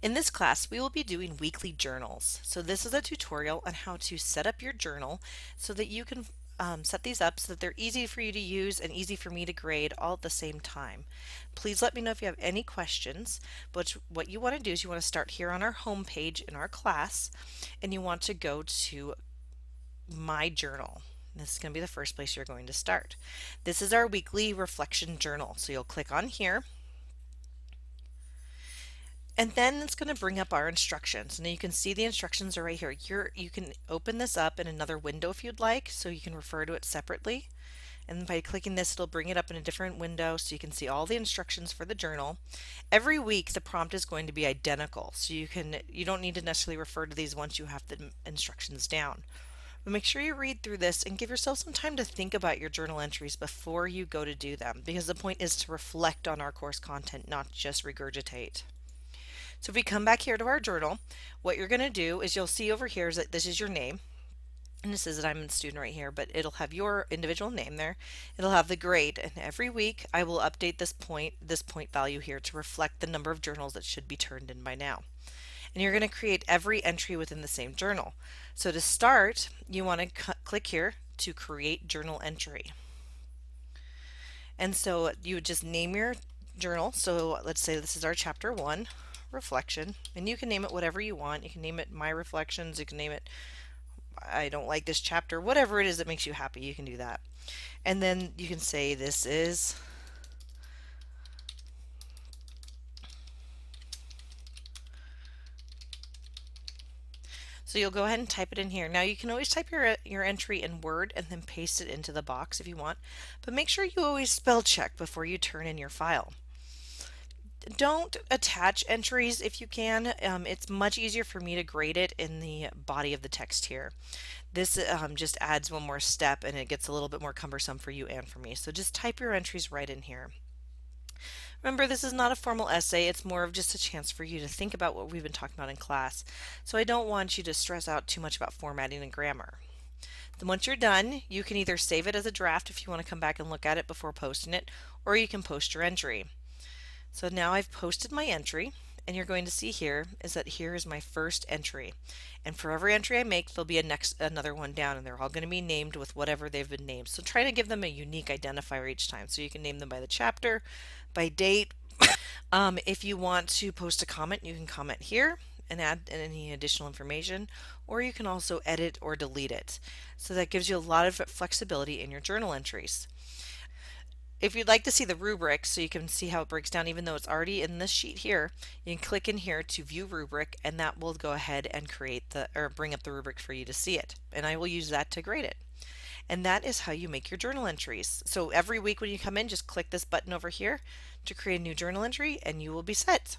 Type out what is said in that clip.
In this class, we will be doing weekly journals. So this is a tutorial on how to set up your journal so that you can set these up so that they're easy for you to use and easy for me to grade all at the same time. Please let me know if you have any questions, but what you want to do is you want to start here on our home page in our class, and you want to go to My Journal. This is going to be the first place you're going to start. This is our weekly reflection journal. So you'll click on here, and then it's going to bring up our instructions. Now you can see the instructions are right here. You can open this up in another window if you'd like, so you can refer to it separately. And by clicking this, it'll bring it up in a different window so you can see all the instructions for the journal. Every week the prompt is going to be identical, so you don't need to necessarily refer to these once you have the instructions down. But make sure you read through this and give yourself some time to think about your journal entries before you go to do them, because the point is to reflect on our course content, not just regurgitate. So if we come back here to our journal, what you're going to do is you'll see over here is that this is your name. And this is that I'm a student right here, but it'll have your individual name there. It'll have the grade, and every week I will update this point value here to reflect the number of journals that should be turned in by now. And you're going to create every entry within the same journal. So to start, you want to click here to create journal entry. And so you would just name your journal. So let's say this is our chapter 1 reflection, and you can name it whatever you want. You can name it My Reflections, you can name it I don't like this chapter, whatever it is that makes you happy, you can do that. And then you can say this is so you'll go ahead and type it in here. Now you can always type your entry in Word and then paste it into the box if you want, but make sure you always spell check before you turn in your file. Don't attach entries if you can. It's much easier for me to grade it in the body of the text here. This just adds one more step and it gets a little bit more cumbersome for you and for me. So just type your entries right in here. Remember, this is not a formal essay, it's more of just a chance for you to think about what we've been talking about in class. So I don't want you to stress out too much about formatting and grammar. Then once you're done, you can either save it as a draft if you want to come back and look at it before posting it, or you can post your entry. So now I've posted my entry, and you're going to see here is that here is my first entry. And for every entry I make, there'll be another one down, and they're all going to be named with whatever they've been named. So try to give them a unique identifier each time. So you can name them by the chapter, by date. If you want to post a comment, you can comment here and add any additional information, or you can also edit or delete it. So that gives you a lot of flexibility in your journal entries. If you'd like to see the rubric so you can see how it breaks down, even though it's already in this sheet here, you can click in here to view rubric, and that will go ahead and bring up the rubric for you to see it. And I will use that to grade it. And that is how you make your journal entries. So every week when you come in, just click this button over here to create a new journal entry and you will be set.